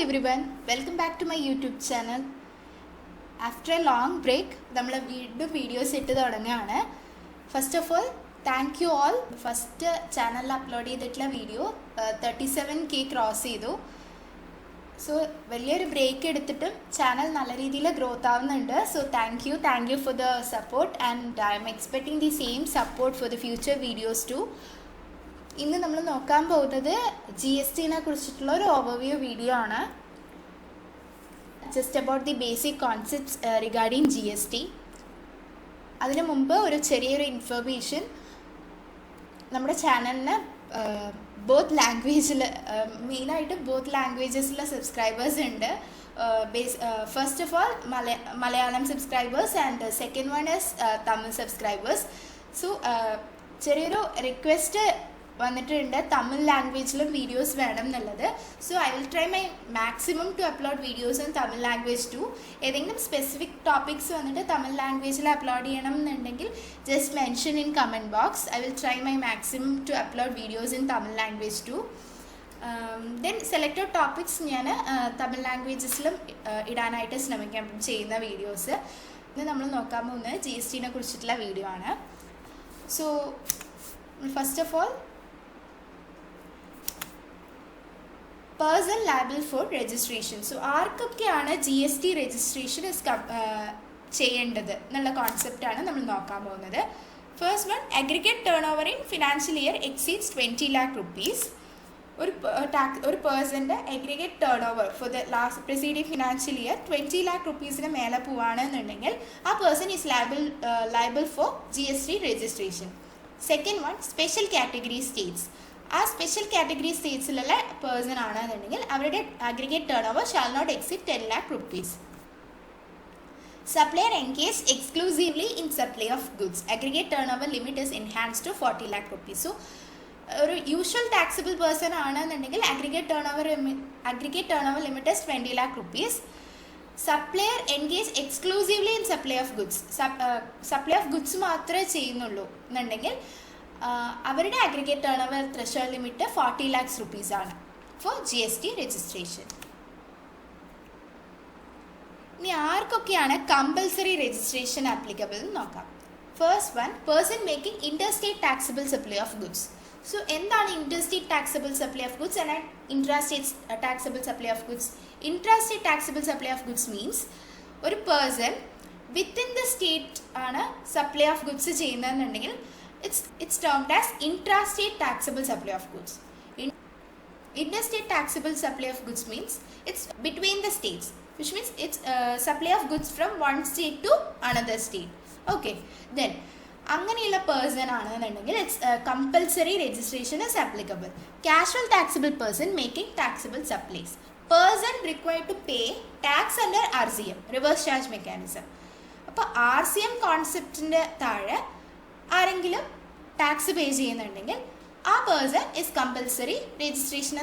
everyone, welcome back to my YouTube channel. After a long break, നമ്മൾ വീണ്ടും videos ഇട്ട് തുടങ്ങുകയാണ്. First of all thank you all. First ചാനലിൽ upload ചെയ്തിട്ടുള്ള video 37K cross ചെയ്തു. So വലിയൊരു ബ്രേക്ക് എടുത്തിട്ടും ചാനൽ നല്ല രീതിയിൽ ഗ്രോത്ത് ആവുന്നുണ്ട്. So thank you for the support and I'm expecting the same support for the future videos too. ഇന്ന് നമ്മൾ നോക്കാൻ പോകുന്നത് GSTനെ കുറിച്ചിട്ടുള്ള ഒരു ഓവർവ്യൂ വീഡിയോ ആണ്. Just about the basic concepts regarding GST. അതിനു മുമ്പ് ഒരു ചെറിയൊരു ഇൻഫർമേഷൻ. നമ്മുടെ ചാനലിന് ബോത്ത് ലാംഗ്വേജിൽ മെയിനായിട്ട് ബോത്ത് ലാംഗ്വേജസിലെ സബ്സ്ക്രൈബേഴ്സ് ഉണ്ട്. First of all Malayalam subscribers and second one is Tamil subscribers. So ചെറിയൊരു റിക്വസ്റ്റ് വന്നിട്ടുണ്ട്, തമിഴ് ലാംഗ്വേജിലും വീഡിയോസ് വേണം എന്നുള്ളത്. So I will try my maximum to upload videos in Tamil language too. ഏതെങ്കിലും സ്പെസിഫിക് ടോപ്പിക്സ് വന്നിട്ട് തമിഴ് ലാംഗ്വേജിൽ അപ്ലോഡ് ചെയ്യണം എന്നുണ്ടെങ്കിൽ just mention in comment box. I will try my maximum to upload videos in Tamil language too. Then selected topics ഞാൻ തമിഴ് ലാംഗ്വേജസിലും ഇടാനായിട്ട് ശ്രമിക്കാൻ ചെയ്യുന്ന videos. ഇന്ന് നമ്മൾ നോക്കാൻ പോകുന്നത് GSTനെ കുറിച്ചിട്ടുള്ള വീഡിയോ ആണ്. So first of all, person liable for registration. So ആർക്കൊക്കെയാണ് GST രജിസ്ട്രേഷൻ ചെയ്യേണ്ടത് എന്നുള്ള കോൺസെപ്റ്റാണ് നമ്മൾ നോക്കാൻ പോകുന്നത്. First one, aggregate turn over in financial year exceeds 20 lakh rupees. ഒരു പേഴ്സൻ്റെ aggregate turn over for the last preceding financial year 20 lakh rupeesന് മേലെ പോവുകയാണെന്നുണ്ടെങ്കിൽ ആ person is liable for GST registration. Second one, special category states. ആ special category സ്റ്റേറ്റ്സിലുള്ള person ആണെന്നുണ്ടെങ്കിൽ അവരുടെ aggregate turn over shall not exceed 10 lakh rupees. Supplier engaged exclusively in supply of goods. Aggregate turnover limit is enhanced to 40 lakh rupees. So, ഒരു usual taxable person ആണെന്നുണ്ടെങ്കിൽ aggregate turn over limit is 20 lakh rupees. Supplier engage exclusively in supply of goods. Supply of goods മാത്രമേ ചെയ്യുന്നുള്ളൂ എന്നുണ്ടെങ്കിൽ അവരുടെ aggregate turn over threshold limit 40 lakhs rupees ആണ് for GST registration. ഇനി ആർക്കൊക്കെയാണ് compulsory registration applicable എന്ന് നോക്കാം. First one, person making interstate taxable supply of goods. So എന്താണ് interstate taxable supply of goods and intrastate taxable supply of goods? Intrastate taxable supply of goods means ഒരു person within the state ആണ് supply of goods ചെയ്യുന്നതെന്നുണ്ടെങ്കിൽ it's termed as intrastate taxable supply of goods. Interstate taxable supply of goods means it's between the states, which means it's supply of goods from one state to another state. Okay, then അങ്ങനെയുള്ള person ആണെന്നുണ്ടെങ്കിൽ it's compulsory registration is applicable. Casual taxable person making taxable supplies. Person required to pay tax under RCM, reverse charge mechanism. അപ്പോൾ RCM കോൺസെപ്റ്റിൻ്റെ താഴെ ആരെങ്കിലും tax pay ചെയ്യുന്നുണ്ടെങ്കിൽ ആ person is compulsory registration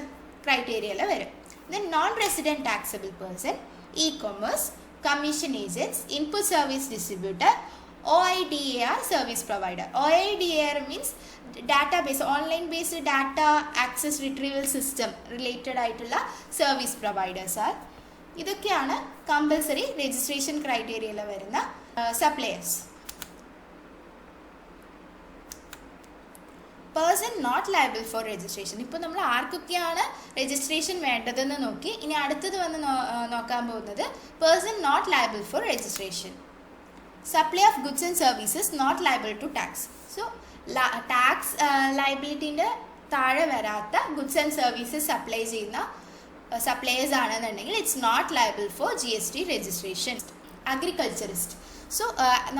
ക്രൈറ്റീരിയയിൽ വരും. Then non resident taxable person, e-commerce, commission agents, input service distributor, OIDAR service provider. OIDAR means database, online based data access retrieval system related ആയിട്ടുള്ള service providers R. ഇതൊക്കെയാണ് compulsory registration ക്രൈറ്റീരിയയിൽ വരുന്ന suppliers. Person not liable for registration. ഇപ്പോൾ നമ്മൾ ആർക്കൊക്കെയാണ് registration വേണ്ടതെന്ന് നോക്കി. ഇനി അടുത്തത് വന്ന് നോക്കാൻ പോകുന്നത് person not liable for registration. Supply of goods and services not liable to tax. So tax ലയബിലിറ്റീൻ്റെ താഴെ വരാത്ത ഗുഡ്സ് ആൻഡ് സർവീസസ് സപ്ലൈ ചെയ്യുന്ന സപ്ലയേഴ്സ് ആണെന്നുണ്ടെങ്കിൽ it's not liable for GST registration. Agriculturist. So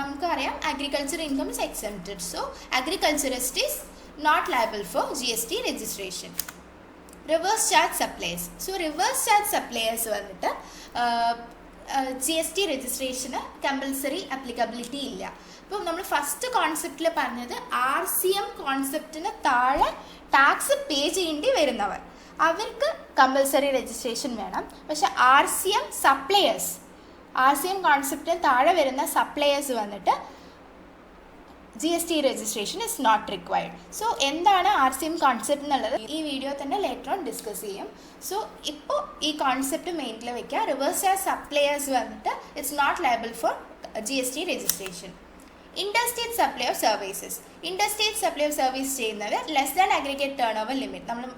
നമുക്കറിയാം agriculture income is exempted. So agriculturist is not liable for GST registration. Reverse charge suppliers. So reverse charge suppliers വന്നിട്ട് GST registration compulsory applicability ഇല്ല. ഇപ്പോൾ നമ്മൾ first കോൺസെപ്റ്റിൽ പറഞ്ഞത് RCM കോൺസെപ്റ്റിന് താഴെ tax പേ ചെയ്യേണ്ടി വരുന്നവർ അവർക്ക് കമ്പൽസറി രജിസ്ട്രേഷൻ വേണം. പക്ഷെ RCM സപ്ലയേഴ്സ്, RCM കോൺസെപ്റ്റിന് താഴെ വരുന്ന സപ്ലയേഴ്സ് വന്നിട്ട് GST registration is not required. So എന്താണ് RCM കോൺസെപ്റ്റ് എന്നുള്ളത് ഈ വീഡിയോ തന്നെ ലേറ്റർ ഓൺ ഡിസ്കസ് ചെയ്യും. സോ ഇപ്പോൾ ഈ കോൺസെപ്റ്റ് മെയിനിൽ വയ്ക്കുക. റിവേഴ്സ് ചാർജ് സപ്ലയേഴ്സ് വന്നിട്ട് it's not liable for GST registration. Interstate supply of services. Interstate supply of service ചെയ്യുന്നത് less than aggregate turn over limit, നമ്മൾ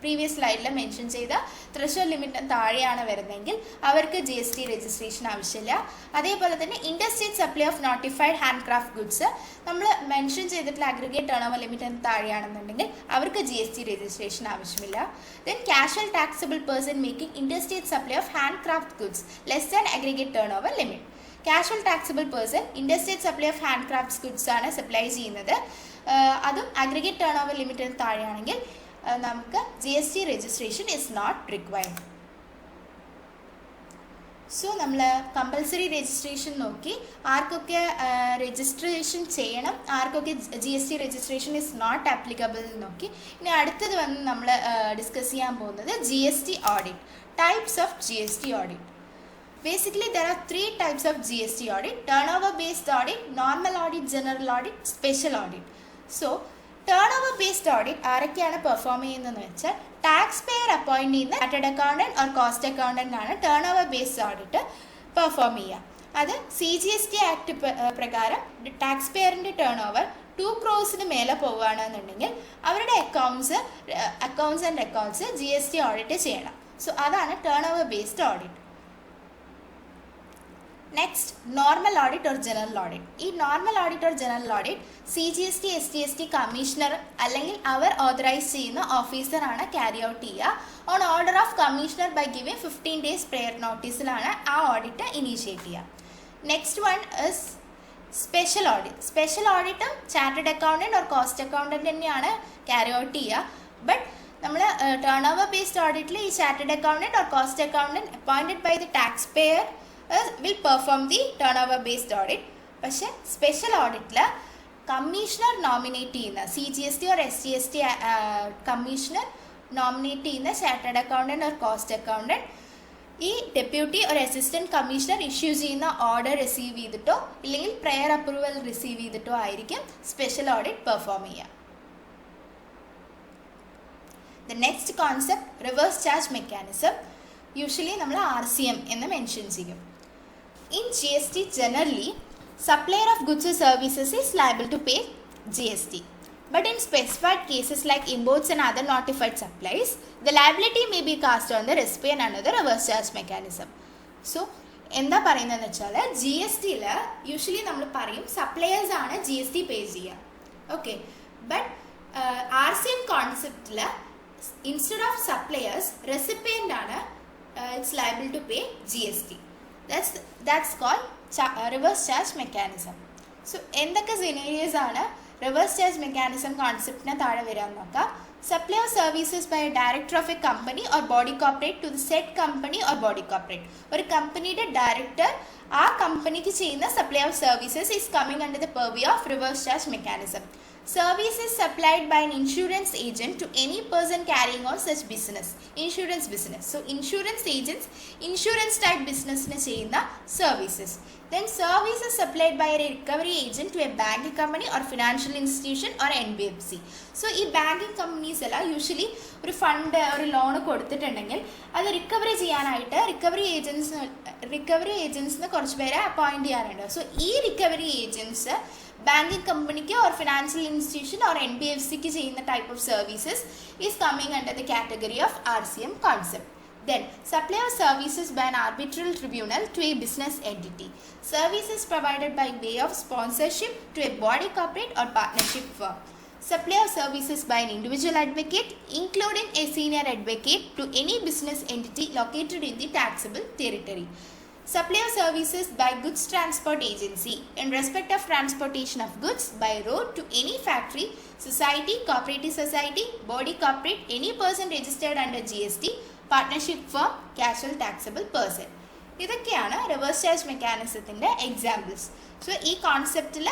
പ്രീവിയസ് സ്ലൈഡിൽ മെൻഷൻ ചെയ്ത ത്രഷോൾഡ് ലിമിറ്റിന് താഴെയാണ് വരുന്നതെങ്കിൽ അവർക്ക് GST രജിസ്ട്രേഷൻ ആവശ്യമില്ല. അതേപോലെ തന്നെ interstate supply of notified hand craft goods നമ്മൾ മെൻഷൻ ചെയ്തിട്ടുള്ള അഗ്രിഗേറ്റ് ടേൺ ഓവർ ലിമിറ്റിന് താഴെയാണെന്നുണ്ടെങ്കിൽ അവർക്ക് GST രജിസ്ട്രേഷൻ ആവശ്യമില്ല. Then casual taxable person making interstate supply of hand craft goods less than aggregate turn over limit. Casual taxable person interstate supply of hand craft goods ആണ് supply ചെയ്യുന്നത്, അതും aggregate turn over ലിമിറ്റിന് താഴെയാണെങ്കിൽ നമുക്ക് GST registration is not required. So നമ്മൾ compulsory registration നോക്കി, ആർക്കൊക്കെ registration ചെയ്യണം, ആർക്കൊക്കെ GST registration is not applicable നോക്കി. ഇനി അടുത്തത് വന്ന് നമ്മൾ ഡിസ്കസ് ചെയ്യാൻ പോകുന്നത് GST audit, types of GST audit. Basically, there are 3 types of GST audit: turnover based audit, normal audit, general audit, special audit. So, turnover based audit ആരൊക്കെയാണ് perform ചെയ്യുന്നതെന്ന് വെച്ചാൽ ടാക്സ് പെയർ അപ്പോയിൻറ്റ് ചെയ്യുന്ന chartered accountant or cost accountant ആണ് turn based audit perform ചെയ്യുക. അത് CGST act പ്രകാരം tax പെയറിൻ്റെ turnover 2 crores മേലെ പോവുകയാണെന്നുണ്ടെങ്കിൽ അവരുടെ accounts and records GST audit ചെയ്യണം. സോ അതാണ് turn based audit. Next normal audit or general audit. ഈ normal audit or general audit CGST SGST commissioner അല്ലെങ്കിൽ അവർ ഓതറൈസ് ചെയ്യുന്ന ഓഫീസറാണ് ക്യാരി ഔട്ട് ചെയ്യുക. On order of commissioner by giving 15 days prior നോട്ടീസിലാണ് ആ ഓഡിറ്റ് ഇനീഷ്യേറ്റ് ചെയ്യുക. Next one is special audit. Special ഓഡിറ്റും chartered accountant or cost accountant തന്നെയാണ് ക്യാരി ഔട്ട് ചെയ്യുക. ബട്ട് നമ്മൾ ടേൺ ഓവർ ബേസ്ഡ് ഓഡിറ്റിൽ ഈ chartered accountant or cost accountant appointed by the tax payer will perform the turnover based audit. പക്ഷേ special ഓഡിറ്റിൽ commissioner nominate ചെയ്യുന്ന CGST or SGST commissioner nominate ചെയ്യുന്ന chartered accountant or cost accountant ഈ deputy ഒരു assistant commissioner issue ചെയ്യുന്ന order receive ചെയ്തിട്ടോ ഇല്ലെങ്കിൽ prayer approval receive ചെയ്തിട്ടോ ആയിരിക്കും സ്പെഷ്യൽ ഓഡിറ്റ് പെർഫോം ചെയ്യുക. The next concept reverse charge mechanism. Usually നമ്മൾ RCM എന്ന് മെൻഷൻ ചെയ്യും. In GST generally, supplier of goods or services is liable to pay GST. But in specified cases like imports and other notified supplies, the liability may be cast on the recipient under the reverse charge mechanism. So, എന്താ പറയുന്നതെന്ന് വെച്ചാൽ GSTയിൽ usually നമ്മൾ പറയും suppliers ആണ് GST pay ചെയ്യുക. Okay, but RCM കോൺസെപ്റ്റിൽ instead of suppliers recipient ആണ് it's liable to pay GST. That's called reverse charge mechanism. So എന്തൊക്കെ സിനേരിയോസ് ആണ് റിവേഴ്സ് ചാർജ് മെക്കാനിസം കോൺസെപ്റ്റിനെ താഴെ വരാൻ നോക്കാം. Supply of services by director of a company or body corporate to the said company or body corporate. ഒരു കമ്പനിയുടെ director ആ കമ്പനിക്ക് ചെയ്യുന്ന supply of services is coming under the purview of reverse charge mechanism. Services supplied by an insurance agent to any person carrying on such business. Insurance business. So, insurance agents, insurance type business ne cheyna services. Then, services supplied by a recovery agent to a banking company or financial institution or NBFC. So, ee banking companies alla usually ഒരു fund ഒരു loan കൊടുത്തിട്ടുണ്ടെങ്കിൽ അത് recovery ചെയ്യാനായിട്ട് recovery ഏജൻസിന് കുറച്ച് പേരെ appoint ചെയ്യാറുണ്ട്. So ഈ recovery agents banking കമ്പനിക്ക് ഓർ ഫിനാൻഷ്യൽ ഇൻസ്റ്റിറ്റ്യൂഷൻ ഓർ NBFCക്ക് ചെയ്യുന്ന type of services is coming under the category of RCM concept. Then, supply of services by an arbitral tribunal to a business entity. Services provided by way of sponsorship to a body corporate or partnership firm. Supply of services by an individual advocate, including a senior advocate, to any business entity located in the taxable territory. Supply of services by goods transport agency in respect of transportation of goods by road to any factory, society, cooperative society, body corporate, any person registered under GST, partnership firm, casual taxable person. ഇതൊക്കെയാണ് reverse charge മെക്കാനിസത്തിൻ്റെ examples. So ഈ കോൺസെപ്റ്റിൽ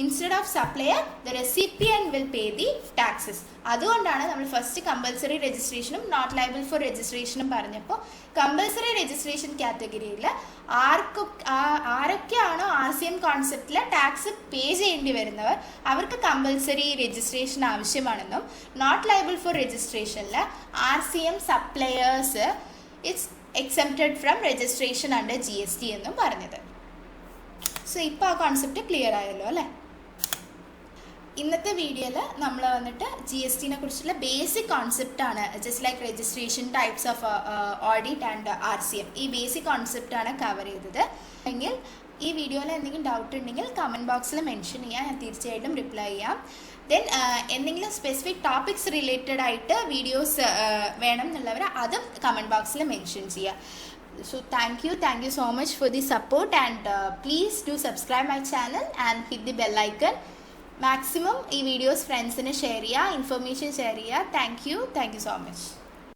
instead of supplier the recipient will pay the taxes. അതുകൊണ്ടാണ് നമ്മൾ first compulsory രജിസ്ട്രേഷനും not liable for രജിസ്ട്രേഷനും പറഞ്ഞപ്പോൾ compulsory registration കാറ്റഗറിയിൽ ആരൊക്കെയാണോ RCM കോൺസെപ്റ്റിൽ ടാക്സ് പേ ചെയ്യേണ്ടി വരുന്നവർ അവർക്ക് കമ്പൽസറി രജിസ്ട്രേഷൻ ആവശ്യമാണെന്നും നോട്ട് ലയബിൾ ഫോർ രജിസ്ട്രേഷനിൽ RCM suppliers it's exempted from registration under GST എന്നും പറഞ്ഞത്. സോ ഇപ്പോൾ ആ കോൺസെപ്റ്റ് ക്ലിയർ ആയല്ലോ അല്ലേ? ഇന്നത്തെ വീഡിയോയിൽ നമ്മൾ വന്നിട്ട് GST കുറിച്ചുള്ള ബേസിക് കോൺസെപ്റ്റാണ്, just like registration, types of audit and RCM, ഈ ബേസിക് കോൺസെപ്റ്റാണ് കവർ ചെയ്തത്. എങ്കിൽ ഈ വീഡിയോയിൽ എന്തെങ്കിലും ഡൗട്ട് ഉണ്ടെങ്കിൽ കമൻറ്റ് ബോക്സിൽ മെൻഷൻ ചെയ്യാം, ഞാൻ തീർച്ചയായിട്ടും റിപ്ലൈ ചെയ്യാം. ദെൻ എന്തെങ്കിലും സ്പെസിഫിക് ടോപ്പിക്സ് റിലേറ്റഡ് ആയിട്ട് വീഡിയോസ് വേണം എന്നുള്ളവർ അതും കമൻറ്റ് ബോക്സിൽ മെൻഷൻ ചെയ്യുക. So thank you so much for the support, and please do subscribe my channel and hit the bell icon. Maximum ee videos friends ne share cheya, information share cheya. Thank you so much.